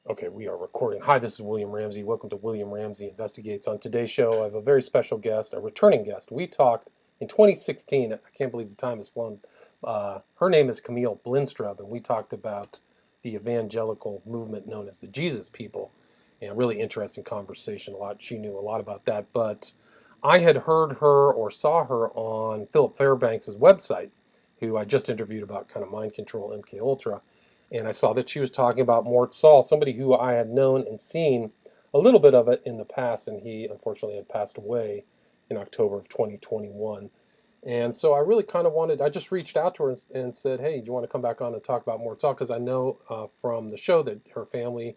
Okay, we are recording. Hi, this is William Ramsey. Welcome to William Ramsey Investigates. On today's show, I have a very special guest, a returning guest. We talked in 2016. I can't believe the time has flown. Her name is Camille Blinstrub, and we talked about the evangelical movement known as the Jesus People. And a really interesting conversation. She knew a lot about that. But I had heard her or saw her on Philip Fairbanks' website, who I just interviewed about kind of mind control, MK Ultra, and I saw that she was talking about Mort Sahl, somebody who I had known and seen a little bit of it in the past, and he unfortunately had passed away in October of 2021. And so I really kind of I just reached out to her and said, hey, do you want to come back on and talk about Mort Sahl? Because I know from the show that her family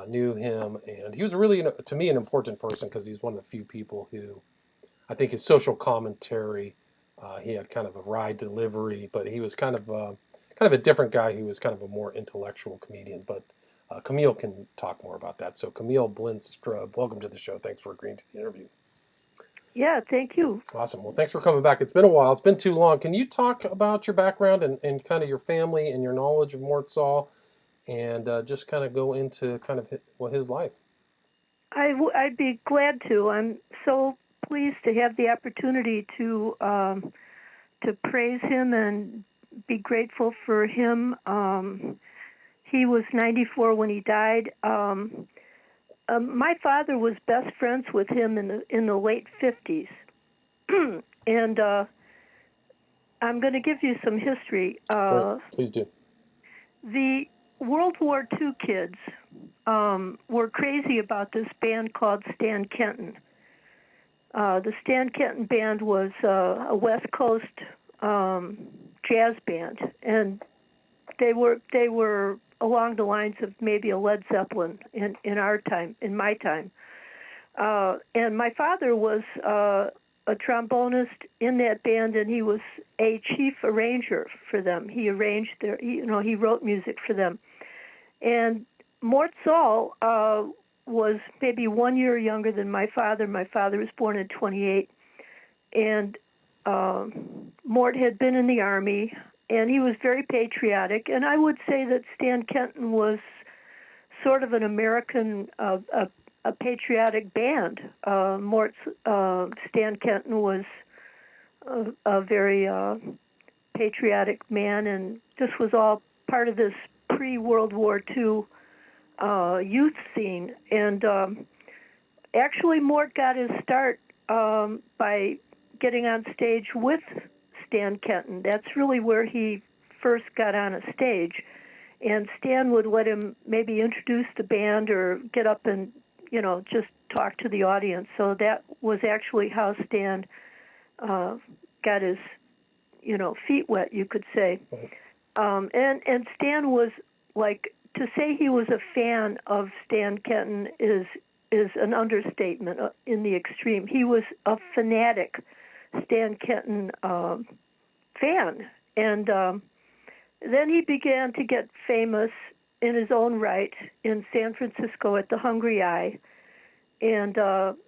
knew him, and he was really, to me, an important person because he's one of the few people who I think his social commentary, he had kind of a ride delivery, but he was kind of a different guy who was kind of a more intellectual comedian. But Camille can talk more about that. So Camille Blinstrub, welcome to the show. Thanks for agreeing to the interview. Yeah, thank you. Awesome. Well, thanks for coming back. It's been a while. It's been too long. Can you talk about your background and kind of your family and your knowledge of Mort Sahl and just kind of go into kind of his life? I'd be glad to. I'm so pleased to have the opportunity to praise him and be grateful for him. He was 94 when he died. My father was best friends with him in the late 50s, and I'm going to give you some history. Great. Please do. The World War II kids were crazy about this band called Stan Kenton. The Stan Kenton band was a West Coast jazz band, and they were along the lines of maybe a Led Zeppelin in our time, in my time. And my father was a trombonist in that band, and he was a chief arranger for them. He arranged he wrote music for them. And Mort Sahl was maybe 1 year younger than my father. My father was born in 28. And Mort had been in the Army, and he was very patriotic. And I would say that Stan Kenton was sort of an American, a patriotic band. Stan Kenton was a very patriotic man, and this was all part of this pre-World War II youth scene. And actually, Mort got his start by getting on stage with Stan Kenton. That's really where he first got on a stage. And Stan would let him maybe introduce the band or get up and, just talk to the audience. So that was actually how Stan got his, feet wet, you could say. And Stan was like, to say he was a fan of Stan Kenton is an understatement in the extreme. He was a fanatic Stan Kenton fan. And then he began to get famous in his own right in San Francisco at the Hungry Eye. And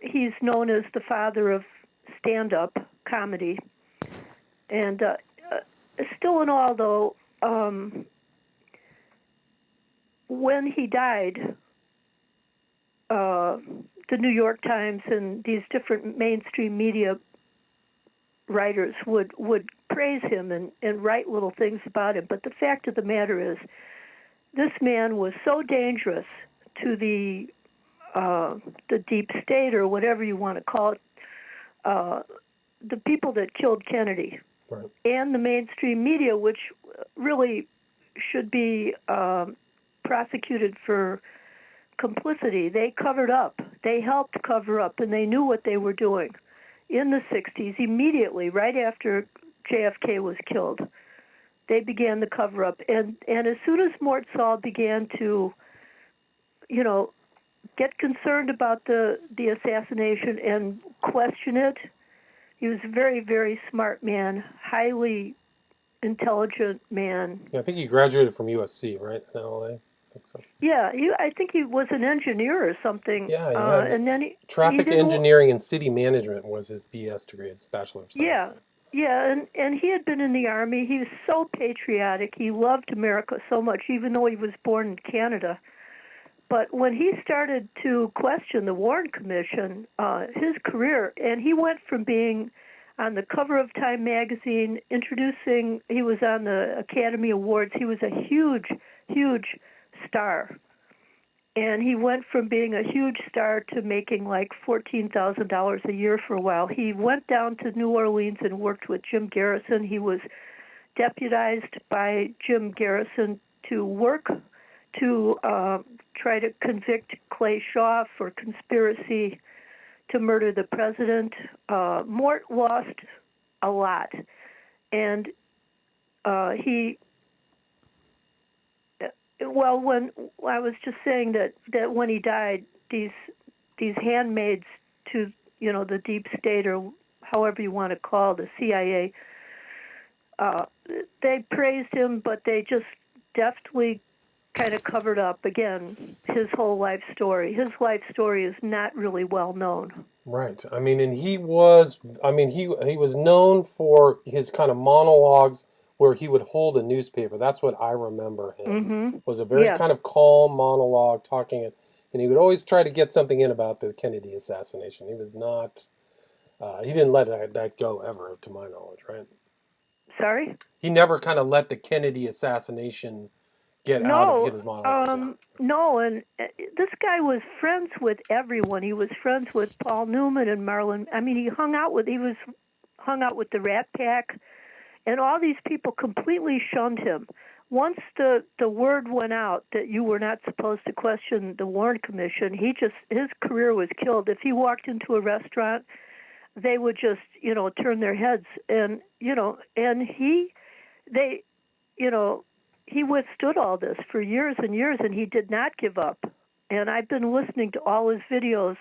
he's known as the father of stand-up comedy. And still in all, though, when he died, the New York Times and these different mainstream media writers would praise him and write little things about him. But the fact of the matter is, this man was so dangerous to the deep state, or whatever you want to call it, the people that killed Kennedy, Right. And the mainstream media, which really should be prosecuted for complicity. They covered up. They helped cover up, and they knew what they were doing. In the 60s, immediately, right after JFK was killed, they began the cover-up. And as soon as Mort Sahl began to, get concerned about the assassination and question it, he was a very, very smart man, highly intelligent man. Yeah, I think he graduated from USC, right, in LA. I think so. Yeah, I think he was an engineer or something. Yeah, he had and then he traffic did engineering and city management was his BS degree, his Bachelor of Science. Yeah, and he had been in the Army. He was so patriotic. He loved America so much, even though he was born in Canada. But when he started to question the Warren Commission, his career, and he went from being on the cover of Time magazine, he was on the Academy Awards. He was a huge, huge star. And he went from being a huge star to making like $14,000 a year for a while. He went down to New Orleans and worked with Jim Garrison. He was deputized by Jim Garrison to work to try to convict Clay Shaw for conspiracy to murder the president. Mort lost a lot, and when I was just saying that when he died, these handmaids to the deep state, or however you want to call the CIA, they praised him, but they just deftly kind of covered up again his whole life story. His life story is not really well known. Right. I mean, and he was known for his kind of monologues where he would hold a newspaper. That's what I remember him. Mm-hmm. Was a very kind of calm monologue talking, and he would always try to get something in about the Kennedy assassination. He was not, he didn't let that go ever, to my knowledge, right? Sorry? He never kind of let the Kennedy assassination get out of his monologues. No, and this guy was friends with everyone. He was friends with Paul Newman and Marlon. I mean, he hung out with the Rat Pack, and all these people completely shunned him. Once the word went out that you were not supposed to question the Warren Commission, his career was killed. If he walked into a restaurant, they would just turn their heads, and he withstood all this for years and years, and he did not give up. And I've been listening to all his videos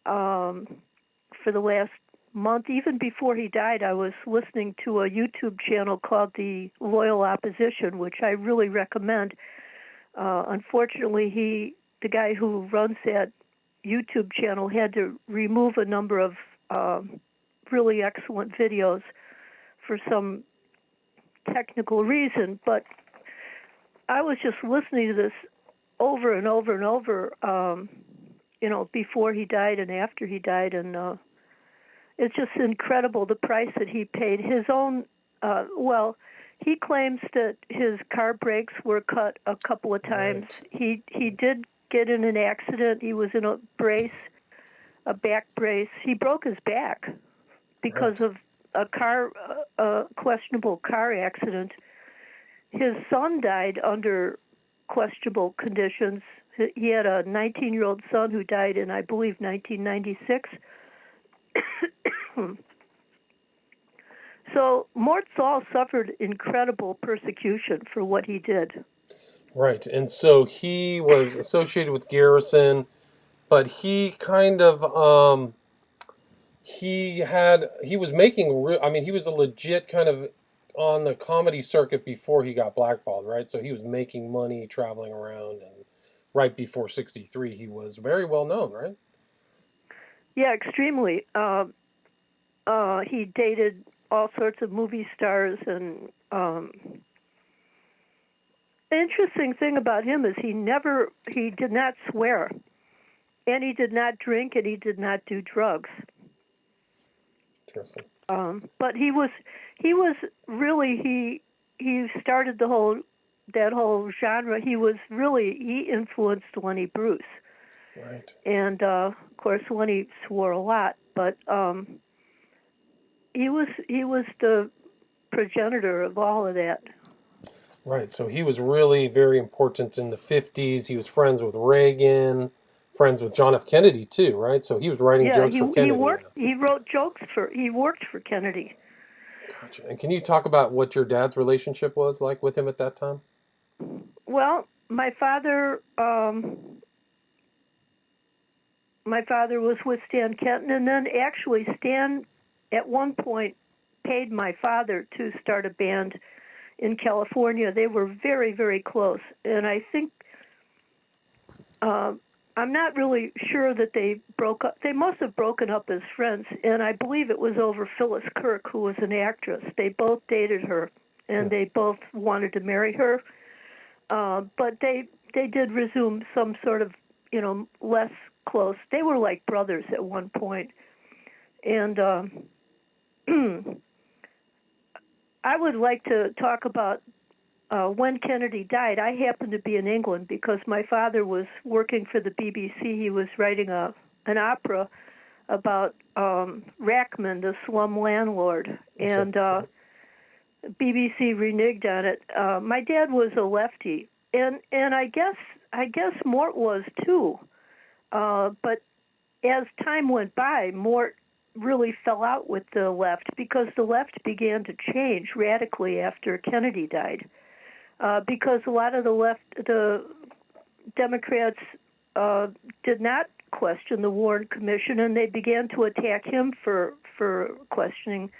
for the last month. Even before he died, I was listening to a YouTube channel called The Loyal Opposition, which I really recommend. Unfortunately, the guy who runs that YouTube channel had to remove a number of really excellent videos for some technical reason, but I was just listening to this over and over and over, before he died and after he died, and it's just incredible the price that he paid. His own, he claims that his car brakes were cut a couple of times. Right. He did get in an accident. He was in a back brace. He broke his back because of a questionable car accident. His son died under questionable conditions. He had a 19-year-old son who died in, I believe, 1996. So Mort Sahl suffered incredible persecution for what he did. Right, and so he was associated with Garrison, but he kind of he was making. I mean, he was a legit kind of on the comedy circuit before he got blackballed, right? So he was making money traveling around, and right before '63, he was very well known, right? Yeah, extremely. He dated all sorts of movie stars, and the interesting thing about him is he did not swear, and he did not drink, and he did not do drugs. Interesting. But he was really he started that whole genre. He influenced Lenny Bruce. Right. And of course Lenny swore a lot, but he was the progenitor of all of that. Right. So he was really very important in the 50s. He was friends with Reagan, friends with John F. Kennedy too, right? So he was writing jokes for Kennedy. He worked for Kennedy. Gotcha. And can you talk about what your dad's relationship was like with him at that time? Well, my father was with Stan Kenton, and then actually Stan at one point paid my father to start a band in California. They were very, very close, and I think I'm not really sure that they broke up. They must have broken up as friends, and I believe it was over Phyllis Kirk, who was an actress. They both dated her, and they both wanted to marry her. But they they did resume some sort of, less close. They were like brothers at one point. And I would like to talk about when Kennedy died. I happened to be in England because my father was working for the BBC. He was writing an opera about Rackman, the slum landlord, and BBC reneged on it. My dad was a lefty, and I guess Mort was too. But as time went by, Mort really fell out with the left because the left began to change radically after Kennedy died. Because a lot of the Democrats did not question the Warren Commission, and they began to attack him for questioning.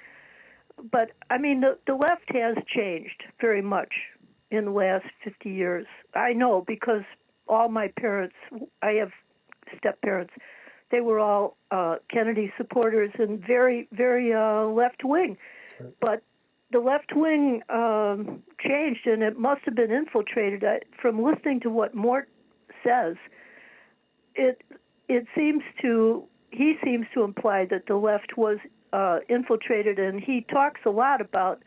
But I mean, the left has changed very much in the last 50 years. I know because all my parents, I have step-parents, they were all Kennedy supporters and very, very left wing. But the left wing changed, and it must have been infiltrated. From listening to what Mort says, he seems to imply that the left was infiltrated, and he talks a lot about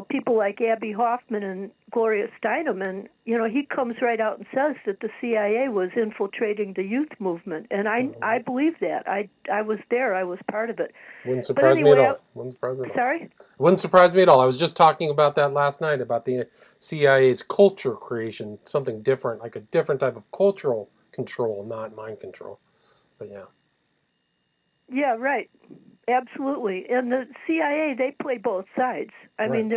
people like Abby Hoffman and Gloria Steinem, and he comes right out and says that the CIA was infiltrating the youth movement, and I believe that. I was there. I was part of it. Wouldn't surprise me at all. Wouldn't surprise me at all. Sorry? Wouldn't surprise me at all. I was just talking about that last night, about the CIA's culture creation, something different, like a different type of cultural control, not mind control. But yeah. Yeah, right. Absolutely. And the CIA, they play both sides. I mean,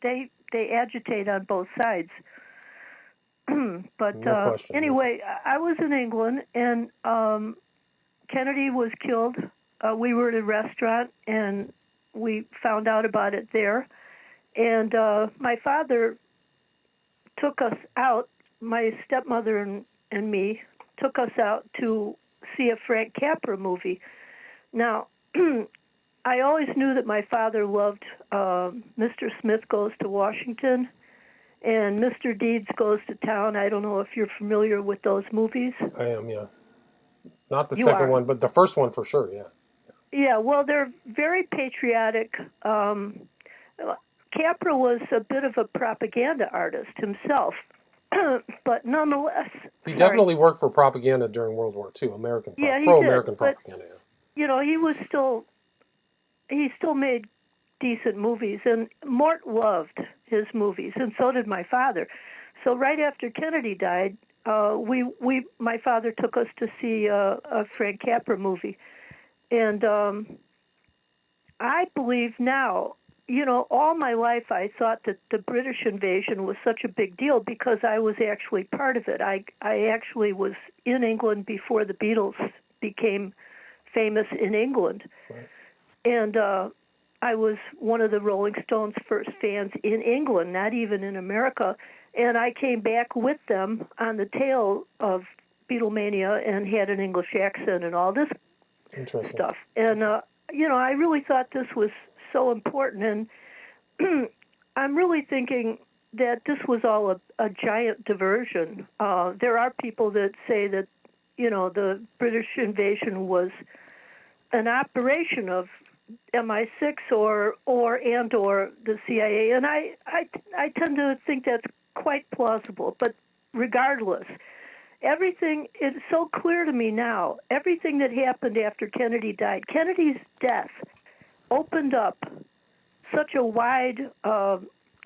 they agitate on both sides. But no question, anyway, I was in England, and Kennedy was killed. We were at a restaurant, and we found out about it there. And my father took us out, my stepmother and me, took us out to see a Frank Capra movie. Now, I always knew that my father loved Mr. Smith Goes to Washington and Mr. Deeds Goes to Town. I don't know if you're familiar with those movies. I am, yeah. Not the second one, but the first one for sure, yeah. Yeah, well, they're very patriotic. Capra was a bit of a propaganda artist himself, but nonetheless... He definitely worked for propaganda during World War II, pro-American propaganda. But, he still made decent movies, and Mort loved his movies, and so did my father. So right after Kennedy died, my father took us to see a Frank Capra movie, and I believe now, all my life I thought that the British invasion was such a big deal because I was actually part of it. I actually was in England before the Beatles became famous in England. Right. And I was one of the Rolling Stones' first fans in England, not even in America. And I came back with them on the tail of Beatlemania and had an English accent and all this stuff. And, I really thought this was so important. And I'm really thinking that this was all a giant diversion. There are people that say that, the British invasion was an operation of MI6 or the CIA, and I tend to think that's quite plausible. But regardless, everything is so clear to me now. Everything that happened after Kennedy died, Kennedy's death opened up such a wide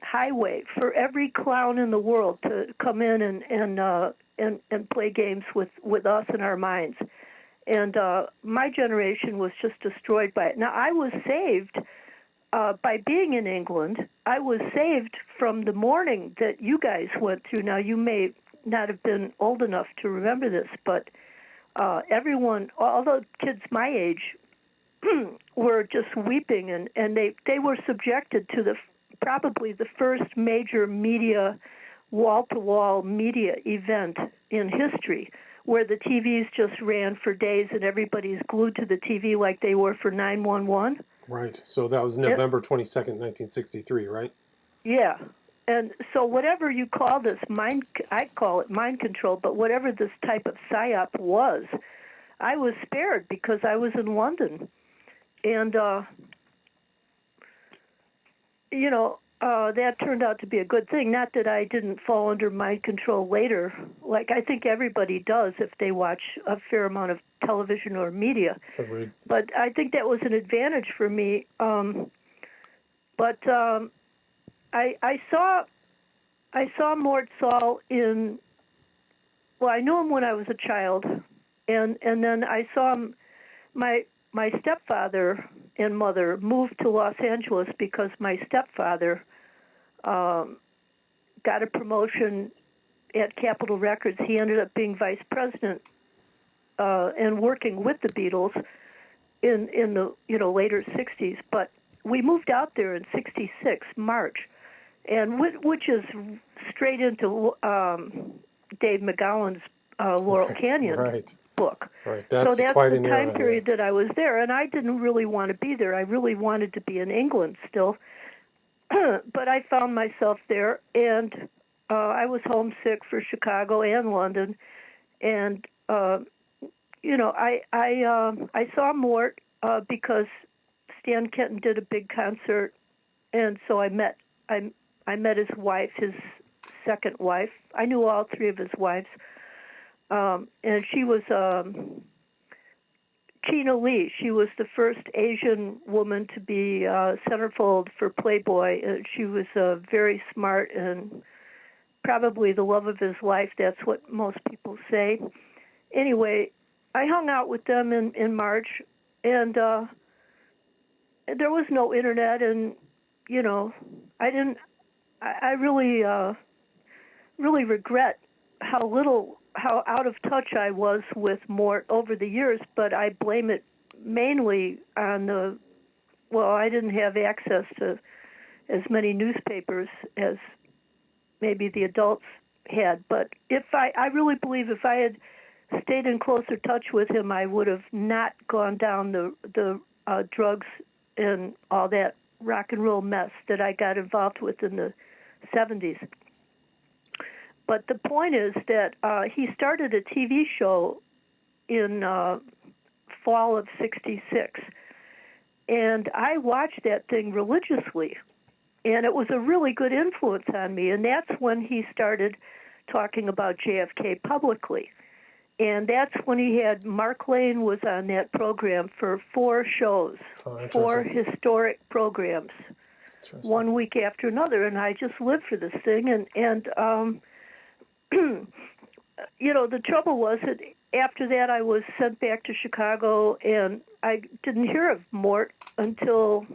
highway for every clown in the world to come in and play games with us in our minds. And my generation was just destroyed by it. Now, I was saved by being in England. I was saved from the mourning that you guys went through. Now, you may not have been old enough to remember this, but everyone, all the kids my age, were just weeping, and they were subjected to probably the first major media, wall-to-wall media event in history, where the TVs just ran for days and everybody's glued to the TV like they were for 911. Right. So that was November 22nd, 1963, right? Yeah. And so whatever you call this I call it mind control, but whatever this type of psyop was, I was spared because I was in London. And, that turned out to be a good thing. Not that I didn't fall under mind control later, like I think everybody does if they watch a fair amount of television or media. Agreed. But I think that was an advantage for me. I saw Mort Sahl in. Well, I knew him when I was a child, and then I saw him. My stepfather and mother moved to Los Angeles because my stepfather got a promotion at Capitol Records. He ended up being vice president and working with the Beatles in the later '60s. But we moved out there in '66 March, and which is straight into Dave McGowan's Laurel Canyon book. Right. That's quite the an time era, period that I was there, and I didn't really want to be there. I really wanted to be in England still, but I found myself there, and I was homesick for Chicago and London, and I saw Mort because Stan Kenton did a big concert, and so I met his wife, his second wife. I knew all three of his wives. And she was Tina Lee. She was the first Asian woman to be centerfold for Playboy. She was very smart and probably the love of his life. That's what most people say. Anyway, I hung out with them in March, and there was no internet, and I really regret how out of touch I was with Mort over the years, but I blame it mainly on I didn't have access to as many newspapers as maybe the adults had. But I really believe if I had stayed in closer touch with him, I would have not gone down the drugs and all that rock and roll mess that I got involved with in the 70s. But the point is that he started a TV show in fall of '66, and I watched that thing religiously, and it was a really good influence on me, and that's when he started talking about JFK publicly. And that's when he had Mark Lane was on that program for 4 shows, 4 historic programs, one week after another, and I just lived for this thing, and the trouble was that after that I was sent back to Chicago, and I didn't hear of Mort until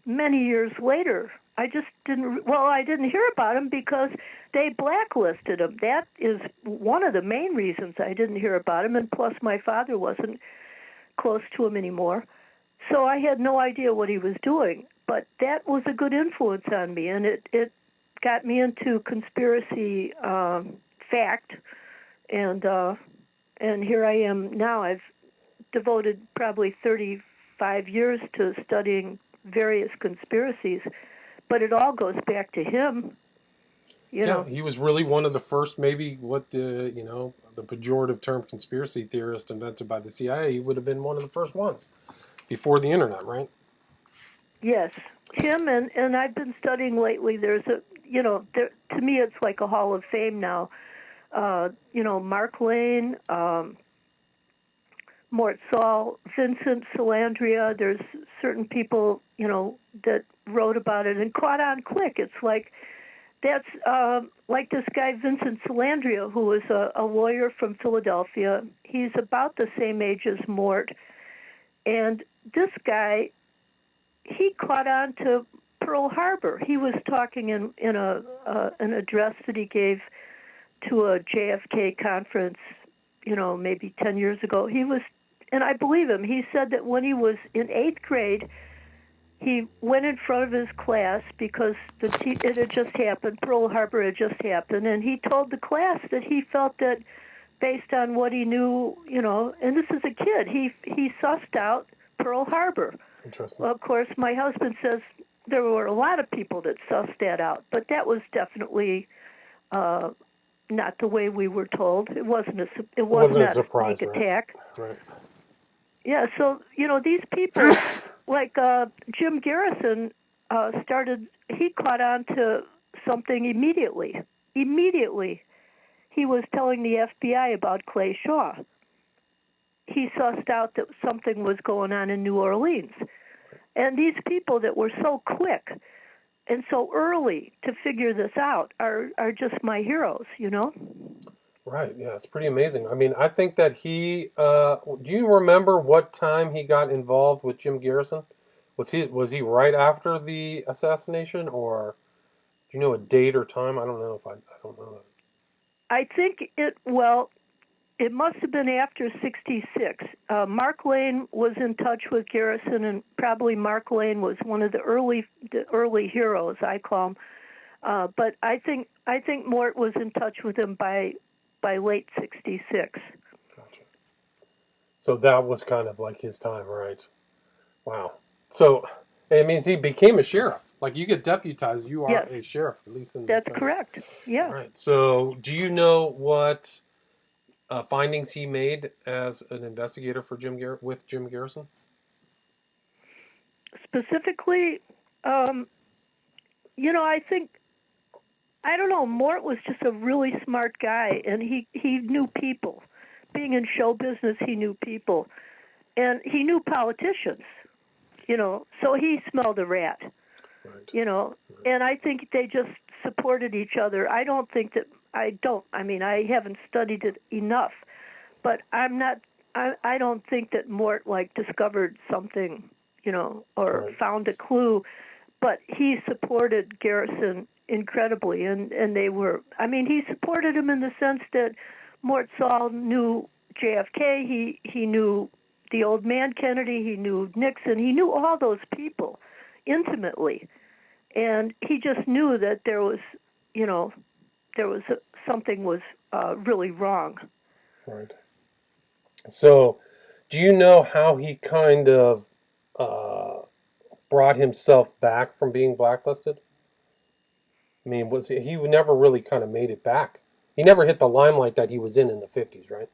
many years later. I didn't hear about him because they blacklisted him. That is one of the main reasons I didn't hear about him, and plus my father wasn't close to him anymore. So I had no idea what he was doing. But that was a good influence on me, and it got me into conspiracy fact, and here I am now. I've devoted probably 35 years to studying various conspiracies, but it all goes back to him. He was really one of the first, maybe what the pejorative term conspiracy theorist invented by the CIA. He would have been one of the first ones before the internet, right? Yes, him, and I've been studying lately. There's to me it's like a hall of fame now. Mark Lane, Mort Sahl, Vincent Salandria. There's certain people, that wrote about it and caught on quick. It's like that's like this guy Vincent Salandria, who was a lawyer from Philadelphia. He's about the same age as Mort, and this guy, he caught on to Pearl Harbor. He was talking in an address that he gave to a JFK conference, maybe 10 years ago. He was, and I believe him, he said that when he was in 8th grade, he went in front of his class because it had just happened, Pearl Harbor had just happened, and he told the class that he felt that based on what he knew, and this is a kid, he sussed out Pearl Harbor. Interesting. Well, of course, my husband says, there were a lot of people that sussed that out, but that was definitely not the way we were told. It wasn't wasn't a not a surprise, sneak right? attack. Right. Yeah, so these people, like Jim Garrison, started. He caught on to something immediately. Immediately, he was telling the FBI about Clay Shaw. He sussed out that something was going on in New Orleans, and these people that were so quick and so early to figure this out are just my heroes. Right. Yeah, it's pretty amazing. I mean, I think that he. Do you remember what time he got involved with Jim Garrison? Was he right after the assassination, or do you know a date or time? I don't know if I don't know that. I think it must have been after '66. Mark Lane was in touch with Garrison, and probably Mark Lane was one of the early heroes, I call him. But I think Mort was in touch with him by late '66. Gotcha. So that was kind of like his time, right? Wow. So it means he became a sheriff. Like you get deputized, you are Yes, a sheriff, at least in the that's federal. correct. Yeah. Right. So do you know what findings he made as an investigator for with Jim Garrison? Specifically, um, I don't know. Mort was just a really smart guy, and he knew people. Being in show business, he knew people, and he knew politicians. So he smelled a rat. Right. And I think they just supported each other. I don't think that I mean, I haven't studied it enough, but I don't think that Mort discovered something, or Right. found a clue, but he supported Garrison incredibly, and they were. I mean, he supported him in the sense that Mort Sahl knew JFK. He knew the old man Kennedy. He knew Nixon. He knew all those people intimately, and he just knew that there was, something was really wrong. Right. So, do you know how he kind of uh, brought himself back from being blacklisted? I mean, he never really kind of made it back. He never hit the limelight that he was in the 50s, right?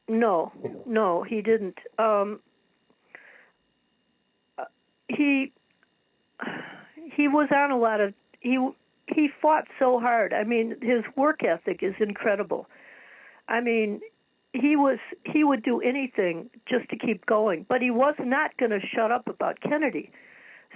No, Yeah. no, he didn't. He he was on a lot of he fought so hard. I mean, his work ethic is incredible. I mean, he would do anything just to keep going, but he was not going to shut up about Kennedy.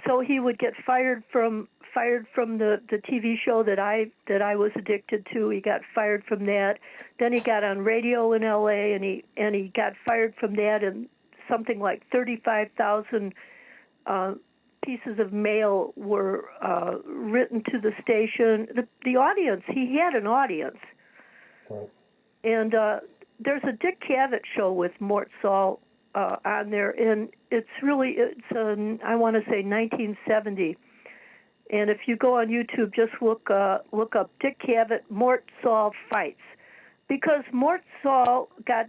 So he would get fired from the TV show that I was addicted to. He got fired from that. Then he got on radio in LA, and he got fired from that, and something like 35,000 pieces of mail were written to the station. The audience, he had an audience. Right. And there's a Dick Cavett show with Mort Sahl on there, and it's I want to say 1970. And if you go on YouTube, just look up Dick Cavett Mort Sahl fights, because Mort Sahl got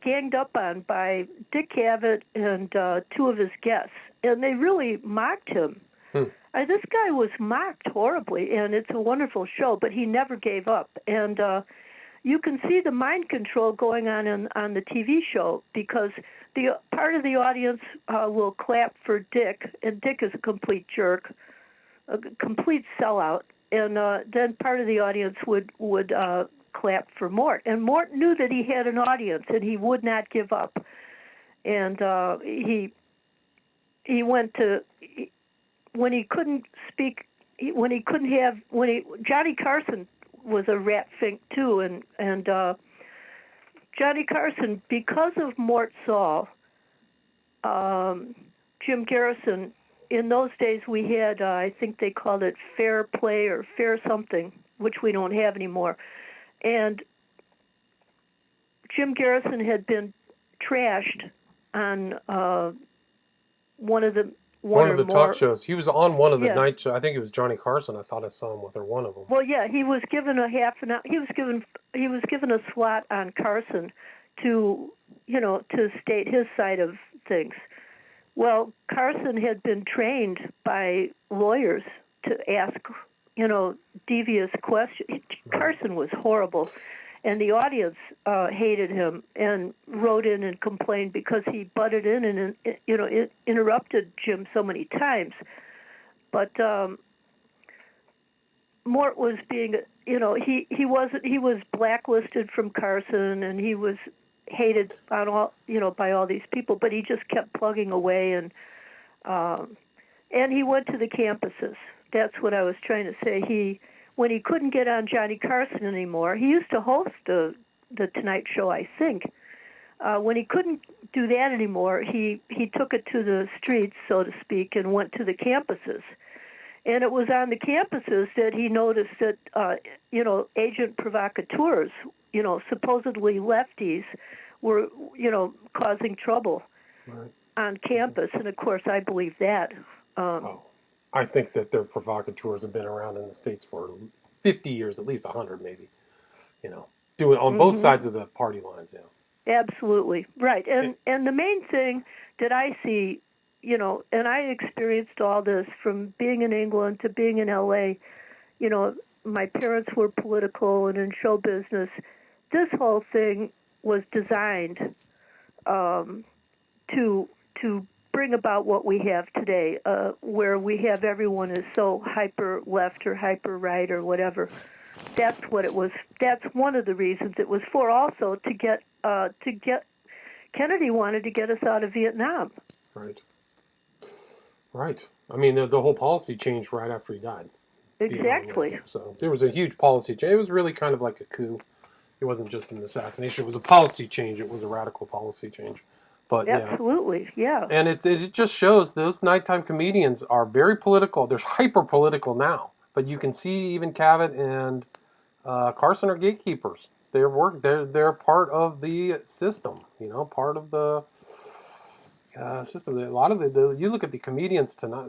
ganged up on by Dick Cavett and two of his guests, and they really mocked him. This guy was mocked horribly, and it's a wonderful show, but he never gave up. And you can see the mind control going on the TV show, because the part of the audience will clap for Dick, and Dick is a complete jerk, a complete sellout, and then part of the audience would clap for Mort. And Mort knew that he had an audience, and he would not give up. And he went to when he couldn't speak, Johnny Carson was a rat fink too, and Johnny Carson, because of Mort Sahl, Jim Garrison. In those days, we had I think they called it fair play or fair something, which we don't have anymore. And Jim Garrison had been trashed on one of the talk shows. He was on one of the Yeah. night shows. I think it was Johnny Carson. I thought I saw him with her, one of them. Well, yeah, he was given a half an hour. He was given a slot on Carson to state his side of things. Well, Carson had been trained by lawyers to ask, devious questions. Carson was horrible, and the audience hated him and wrote in and complained because he butted in and interrupted Jim so many times. But Mort was being, he was blacklisted from Carson, and he was hated on all, by all these people. But he just kept plugging away, and he went to the campuses. That's what I was trying to say. When he couldn't get on Johnny Carson anymore, he used to host the Tonight Show, I think. When he couldn't do that anymore, he took it to the streets, so to speak, and went to the campuses. And it was on the campuses that he noticed that, agent provocateurs, supposedly lefties, were, causing trouble on campus. And, of course, I believe that. I think that their provocateurs have been around in the States for 50 years, at least 100 maybe, doing on both sides of the party lines, Absolutely. Right. And the main thing that I see, and I experienced all this from being in England to being in L.A., my parents were political and in show business. This whole thing was designed to bring about what we have today, where we have everyone is so hyper left or hyper right or whatever. That's what it was. That's one of the reasons it was for. Also to get Kennedy wanted to get us out of Vietnam. Right. I mean, the whole policy changed right after he died. Exactly. So there was a huge policy change. It was really kind of like a coup. It wasn't just an assassination. It was a policy change. It was a radical policy change. But absolutely, yeah. And it just shows those nighttime comedians are very political. They're hyper political now. But you can see even Cavett and Carson are gatekeepers. They're part of the system. Part of the system. A lot of you look at the comedians tonight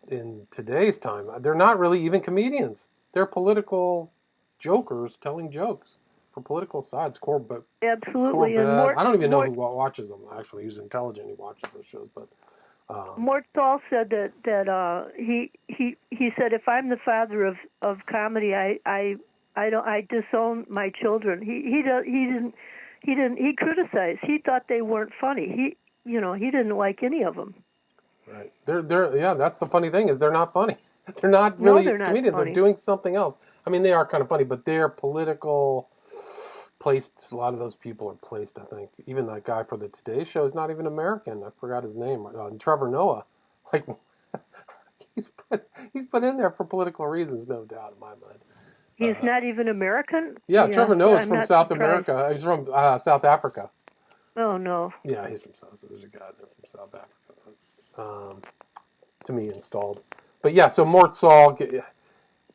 in today's time. They're not really even comedians. They're political jokers telling jokes for political sides. Absolutely. And I don't even know who watches them. Actually, who's intelligent who watches those shows. But Mort Sahl said that he said, if I'm the father of comedy, I disown my children. He criticized. He thought they weren't funny. He didn't like any of them. Right. That's the funny thing is they're not funny. They're not really comedians. They're doing something else. I mean, they are kind of funny, but they're political placed. A lot of those people are placed, I think. Even that guy for the Today Show is not even American. I forgot his name. Trevor Noah. Like, he's put in there for political reasons, no doubt in my mind. He's not even American? Yeah, Trevor Noah's from South America. He's from South Africa. Oh, no. Yeah, he's from South. There's a guy there from South Africa. To me, installed. But yeah, so Mort Sahl,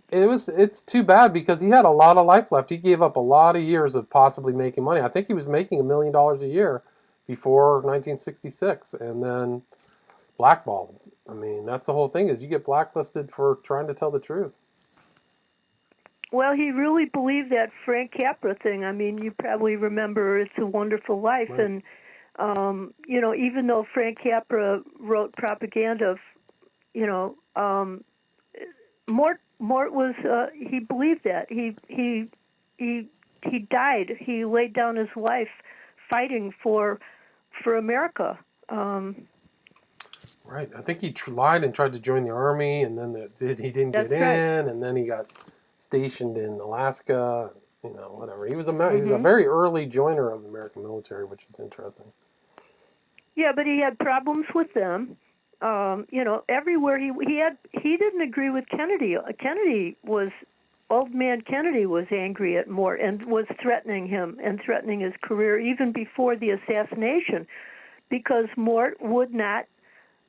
it's too bad because he had a lot of life left. He gave up a lot of years of possibly making money. I think he was making $1 million a year before 1966, and then blackballed. I mean, that's the whole thing is you get blacklisted for trying to tell the truth. Well, he really believed that Frank Capra thing. I mean, you probably remember It's a Wonderful Life. Right. And, even though Frank Capra wrote propaganda, Mort was, he believed that. He died. He laid down his life fighting for America. Right. I think he lied and tried to join the army, and then he didn't get in, and then he got stationed in Alaska, whatever. He was a very early joiner of the American military, which is interesting. Yeah, but he had problems with them. Everywhere he didn't agree with Kennedy. Old man Kennedy was angry at Mort and was threatening him and threatening his career even before the assassination, because Mort would not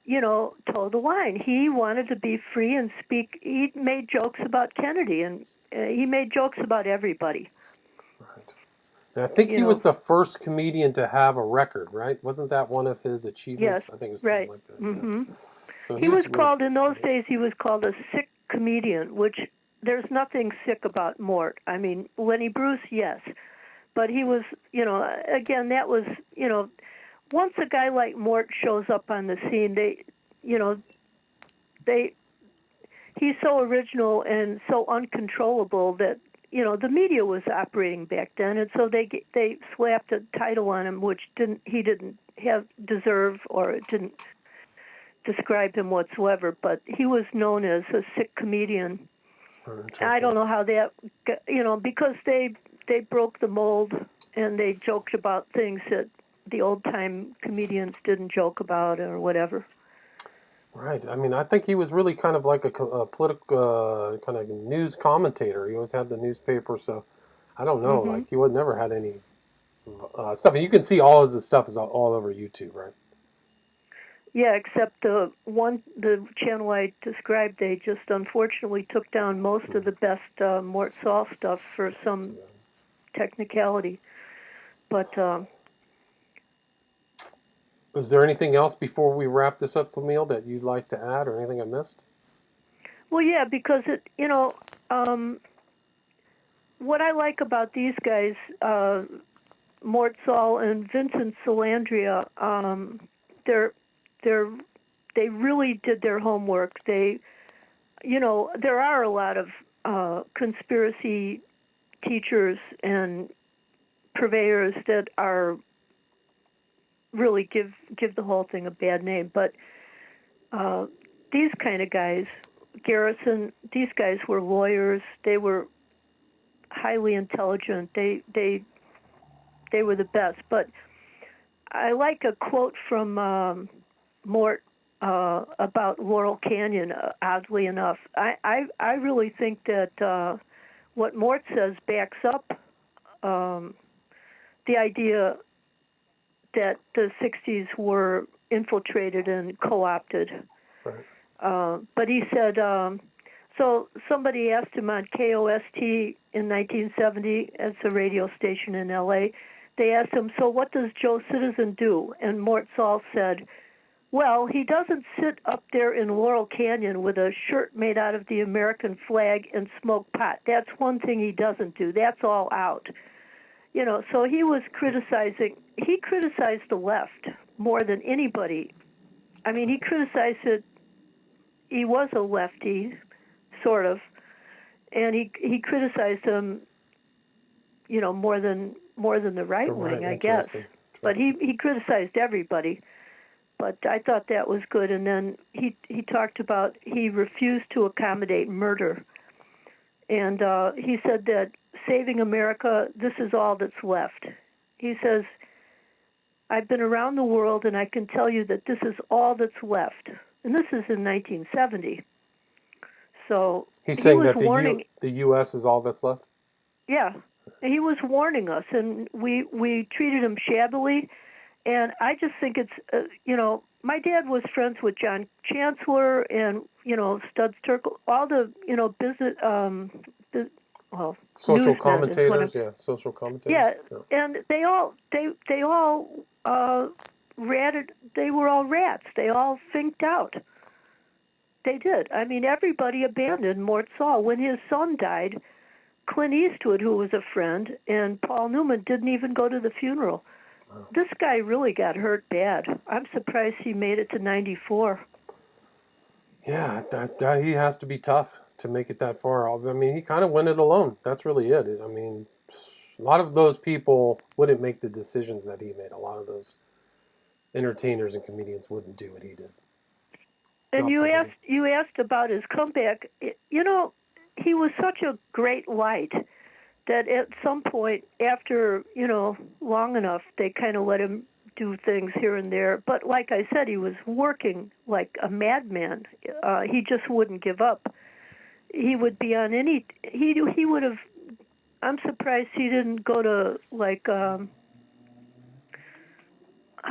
toe the line. He wanted to be free and speak. He made jokes about Kennedy, and he made jokes about everybody. Right. And I think he was the first comedian to have a record, right? Wasn't that one of his achievements? Yes, I think it was right. Something like that. Mm-hmm. Yeah. So he was called, in those days, he was called a sick comedian, which there's nothing sick about Mort. I mean, Lenny Bruce, yes. But he was, again, that was, once a guy like Mort shows up on the scene, you know, they he's so original and so uncontrollable that the media was operating back then, and so they slapped a title on him which he didn't have deserve, or it didn't describe him whatsoever. But he was known as a sick comedian. I don't know how that, because they broke the mold and they joked about things that the old time comedians didn't joke about or whatever. Right. I mean, I think he was really kind of like a political kind of news commentator. He always had the newspaper, so I don't know. Mm-hmm. Like he would never had any stuff. And you can see all his stuff is all over YouTube, right? Yeah, except the channel I described, they just unfortunately took down most of the best Mort Sahl stuff for some technicality. But is there anything else before we wrap this up, Camille, that you'd like to add, or anything I missed? well, yeah, because what I like about these guys, Mort Sahl and Vincent Salandria, they really did their homework. There are a lot of conspiracy teachers and purveyors that are really give the whole thing a bad name, but these kind of guys, Garrison, these guys were lawyers. They were highly intelligent. They were the best. But I like a quote from Mort about Laurel Canyon. Oddly enough, I really think that what Mort says backs up the idea that the 60s were infiltrated and co-opted. Right. But he said, so somebody asked him on KOST in 1970, it's a radio station in L.A., they asked him, so what does Joe Citizen do? And Mort Sahl said, well, he doesn't sit up there in Laurel Canyon with a shirt made out of the American flag and smoke pot. That's one thing he doesn't do. That's all out. So he was he criticized the left more than anybody. I mean, he criticized it. He was a lefty, sort of, and he criticized them, more than the right wing, I guess. But he criticized everybody. But I thought that was good. And then he talked about he refused to accommodate murder, and he said that saving America, this is all that's left. He says, I've been around the world, and I can tell you that this is all that's left. And this is in 1970. So he's saying was that warning, the U.S. is all that's left? Yeah. He was warning us, and we treated him shabbily. And I just think it's, my dad was friends with John Chancellor and, Studs Terkel, all the, business, social commentators, social commentators. Yeah, and they all ratted. They were all rats. They all finked out. They did. I mean, everybody abandoned Mort Sahl. When his son died, Clint Eastwood, who was a friend, and Paul Newman didn't even go to the funeral. Wow. This guy really got hurt bad. I'm surprised he made it to 94. Yeah, that he has to be tough to make it that far. I mean, he kind of went it alone. That's really it. I mean, a lot of those people wouldn't make the decisions that he made. A lot of those entertainers and comedians wouldn't do what he did. And you asked about his comeback. He was such a great light that at some point, after long enough, they kind of let him do things here and there. But like I said, he was working like a madman. He just wouldn't give up. He would be on any. He would have. I'm surprised he didn't go to like I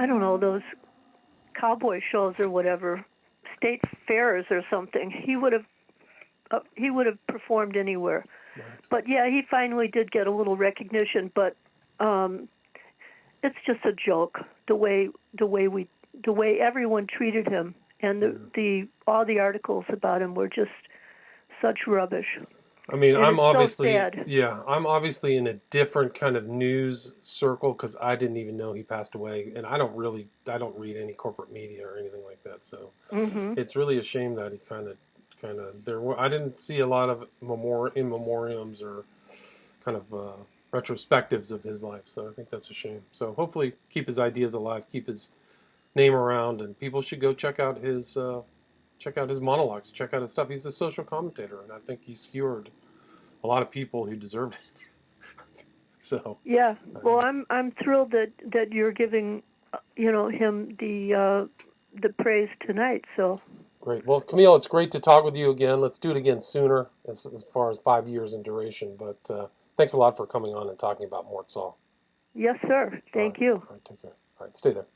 don't know, those cowboy shows or whatever, state fairs or something. He would have performed anywhere. Right. But yeah, he finally did get a little recognition. But it's just a joke the way everyone treated him, and all the articles about him were just such rubbish. I mean, and I'm it's so obviously, sad. yeah, I'm obviously in a different kind of news circle because I didn't even know he passed away, and I don't read any corporate media or anything like that. So Mhm. it's really a shame that he I didn't see a lot of in memoriams or kind of retrospectives of his life. So I think that's a shame. So hopefully, keep his ideas alive, keep his name around, and people should go check out his monologues, check out his stuff. He's a social commentator, and I think he skewered a lot of people who deserved it. So, Yeah. Well, um, I'm thrilled that you're giving him the praise tonight. So great. Well, Camille, it's great to talk with you again. Let's do it again sooner, as far as 5 years in duration. But thanks a lot for coming on and talking about Mort Sahl. yes, sir. All right, Thank you. all right, take care. All right, stay there.